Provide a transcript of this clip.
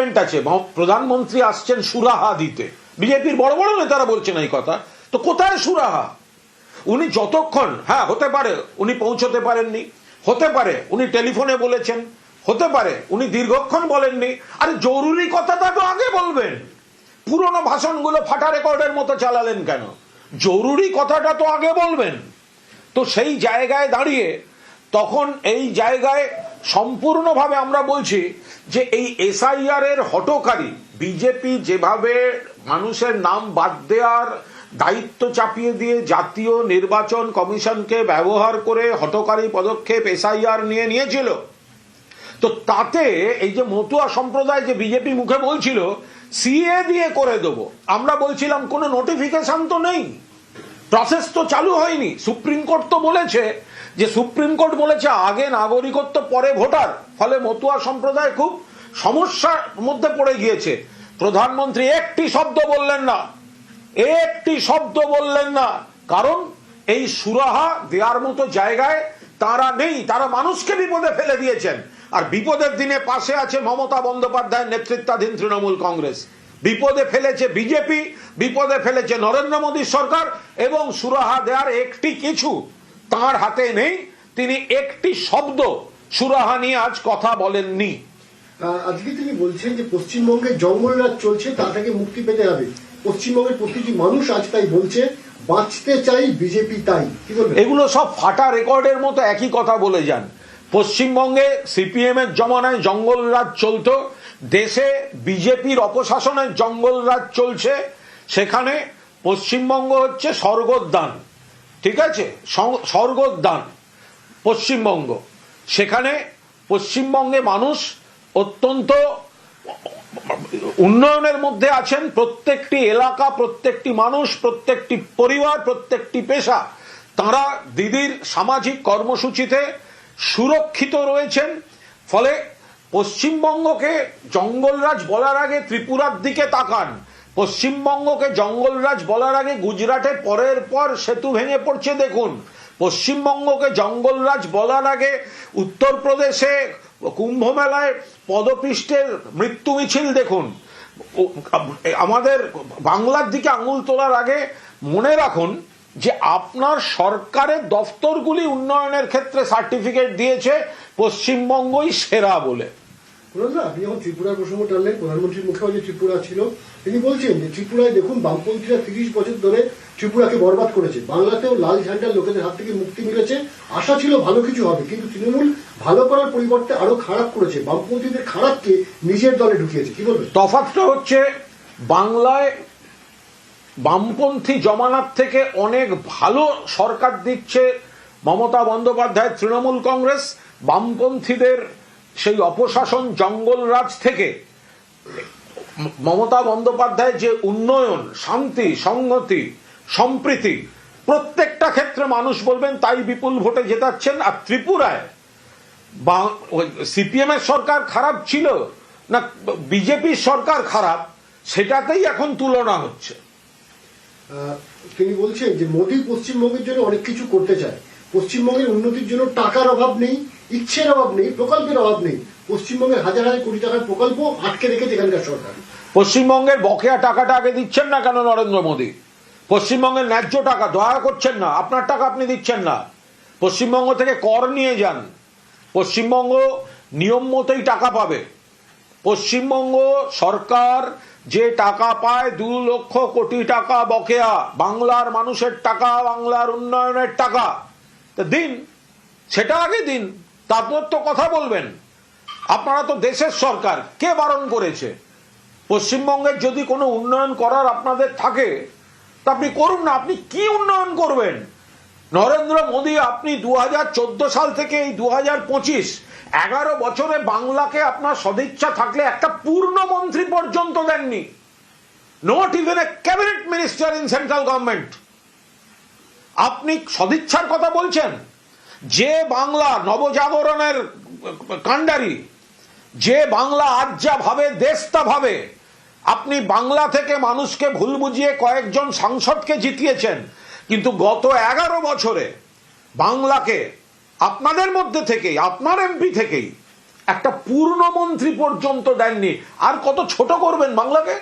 আছে, প্রধানমন্ত্রী আসছেন সুরাহা দিতে, বিজেপির বড় বড় নেতারা বলছেন এই কথা। তো কোথায় সুরাহা? উনি যতক্ষণ, হ্যাঁ হতে পারে উনি পৌঁছতে পারেননি, হতে পারে উনি টেলিফোনে বলেছেন, হতে পারে উনি দীর্ঘক্ষণ বলেননি। আরে জরুরি কথাটা তো আগে বলবেন, পুরনো ভাষণগুলো ফাটা রেকর্ডের মতো চালালেন কেন? জরুরি কথাটা তো আগে বলবেন। তো সেই জায়গায় দাঁড়িয়ে তখন এই জায়গায় সম্পূর্ণভাবে আমরা বলছি যে এই এসআইআর এর হঠকারী বিজেপি যেভাবে মানুষের নাম বাদ দেওয়ার দায়িত্ব চাপিয়ে দিয়ে জাতীয় নির্বাচন কমিশনকে ব্যবহার করে হঠকারী পদক্ষেপ এসআইআর নিয়ে নিয়েছিল, তো তাতে এই যে মতুয়া সম্প্রদায় যে বিজেপি মুখে বলছিল সিএ দিয়ে করে দেবো, আমরা বলছিলাম কোনো নোটিফিকেশন তো নেই, প্রসেস তো চালু হয়নি। সুপ্রিম কোর্ট তো বলেছে যে, সুপ্রিম কোর্ট বলেছে আগে নাগরিকত্ব পরে ভোটার, ফলে মতুয়া সম্প্রদায় খুব সমস্যার মধ্যে পড়ে গিয়েছে। প্রধানমন্ত্রী একটি শব্দ বললেন না, একটি শব্দ বললেন না, কারণ এই সুরাহা দেওয়ার মতো জায়গায় তারা নেই, তারা মানুষকে বিপদে ফেলে দিয়েছেন। আর বিপদের দিনে পাশে আছে মমতা বন্দ্যোপাধ্যায়ের নেতৃত্বাধীন তৃণমূল কংগ্রেস, বিপদে ফেলেছে বিজেপি, বিপদে ফেলেছে নরেন্দ্র মোদীর সরকার, এবং সুরাহা দেওয়ার একটি কিছু তার হাতে নেই। তিনি একটি শব্দ সুরাহা নিয়ে আজ কথা বলেননি। আজকে তিনি বলছেন যে পশ্চিমবঙ্গে জঙ্গলরাজ চলছে, তা থেকে মুক্তি পেতে হবে। পশ্চিমবঙ্গের প্রতিটি মানুষ আজ তাই বলছে, বাঁচতে চাই বিজেপি তাই। কি বলবেন? এগুলো সব ফাটা রেকর্ডের মতো একই কথা বলে যান। পশ্চিমবঙ্গে সিপিএম এর জমানায় জঙ্গলরাজ চলতো, দেশে বিজেপির অপশাসনের জঙ্গলরাজ চলছে, সেখানে পশ্চিমবঙ্গ হচ্ছে স্বর্গোদ্যান, ঠিক আছে, স্বর্গোদ্যান পশ্চিমবঙ্গ। সেখানে পশ্চিমবঙ্গে মানুষ অত্যন্ত উন্নয়নের মধ্যে আছেন, প্রত্যেকটি এলাকা, প্রত্যেকটি মানুষ, প্রত্যেকটি পরিবার, প্রত্যেকটি পেশা, তারা দিদির সামাজিক কর্মসূচিতে সুরক্ষিত রয়েছেন। ফলে পশ্চিমবঙ্গকে জঙ্গলরাজ বলার আগে ত্রিপুরার দিকে তাকান, পশ্চিমবঙ্গকে জঙ্গলরাজ বলার আগে গুজরাটে পরের পর সেতু ভেঙে পড়ছে দেখুন, পশ্চিমবঙ্গকে জঙ্গলরাজ বলার আগে উত্তরপ্রদেশে কুম্ভ মেলায় পদপৃষ্ঠের মৃত্যু মিছিল দেখুন। আমাদের বাংলার দিকে আঙুল তোলার আগে মনে রাখুন যে আপনার সরকারের দফতরগুলি উন্নয়নের ক্ষেত্রে সার্টিফিকেট দিয়েছে পশ্চিমবঙ্গই সেরা বলে। আপনি যখন ত্রিপুরার প্রসঙ্গ টানলেন, প্রধানমন্ত্রীর মুখেও যে ত্রিপুরা ছিল, তিনি বলছেন যে ত্রিপুরায় দেখুন বামপন্থীরা 30 বছর ধরে ত্রিপুরাকে বরবাদ করেছে, বাংলাতেও লাল ঝান্ডার লোকেদের হাত থেকে মুক্তি মিলেছে, আশা ছিল ভালো কিছু হবে, কিন্তু তৃণমূল ভালো করার পরিবর্তে আরো খারাপ করেছে, বামপন্থীদের খারাপকে নিজের দলে ঢুকিয়েছে। কি বলবেন? তফাৎটা হচ্ছে বাংলায় বামপন্থী জমানার থেকে অনেক ভালো সরকার দিচ্ছে মমতা বন্দ্যোপাধ্যায় তৃণমূল কংগ্রেস, বামপন্থীদের সেই অপশাসন জঙ্গলরাজ থেকে মমতা বন্দ্যোপাধ্যায় যে উন্নয়ন, শান্তি, সংহতি, সম্প্রীতি প্রত্যেকটা ক্ষেত্রে মানুষ বলবেন তাই বিপুল ভোটে জেতাচ্ছেন। আর ত্রিপুরায় সিপিএম এর সরকার খারাপ ছিল না বিজেপির সরকার খারাপ, সেটাতেই এখন তুলনা হচ্ছে। তিনি বলছেন যে মোদী পশ্চিমবঙ্গের জন্য অনেক কিছু করতে চায়, পশ্চিমবঙ্গের উন্নতির জন্য টাকার অভাব নেই, ইচ্ছের অভাব নেই, প্রকল্পের অভাব নেই, পশ্চিমবঙ্গের হাজার হাজার কোটি টাকার প্রকল্প আটকে রেখেছে এখানকার সরকার। পশ্চিমবঙ্গের বকেয়া টাকাটা আগে দিচ্ছেন না কেন নরেন্দ্র মোদী? পশ্চিমবঙ্গের ন্যায্য টাকা দয়া করছেন না, আপনার টাকা আপনি দিচ্ছেন না, পশ্চিমবঙ্গ থেকে কর নিয়ে যান, পশ্চিমবঙ্গ নিয়ম মতোই টাকা পাবে। পশ্চিমবঙ্গ সরকার যে টাকা পায় 2 লক্ষ কোটি টাকা বকেয়া, বাংলার মানুষের টাকা, বাংলার উন্নয়নের টাকা, দিন, সেটা আগে দিন, তারপর তো কথা বলবেন। আপনারা তো দেশের সরকার, কে বারণ করেছে? পশ্চিমবঙ্গের যদি কোনো উন্নয়ন করার আপনাদের থাকে তা আপনি করুন না। আপনি কি উন্নয়ন করবেন? নরেন্দ্র মোদী আপনি 2014 সাল থেকে এই 2025 11 বছরে বাংলাকে আপনার সদিচ্ছা থাকলে একটা পূর্ণ মন্ত্রী পর্যন্ত দেননি, not even a cabinet minister in central government. আপনি সদিচ্ছার কথা বলছেন? যে বাংলা নবজাগরণের কাণ্ডারি, যে বাংলা আজ যা ভাবে দেশ তা ভাবে, আপনি বাংলা থেকে মানুষকে ভুল বুঝিয়ে কয়েকজন সাংসদকে জিতিয়েছেন, কিন্তু গত 11 বছরে বাংলাকে আপনাদের মধ্যে থেকেই, আপনার এমপি থেকেই একটা পূর্ণমন্ত্রী পর্যন্ত দেননি, আর কত ছোট করবেন বাংলাকে?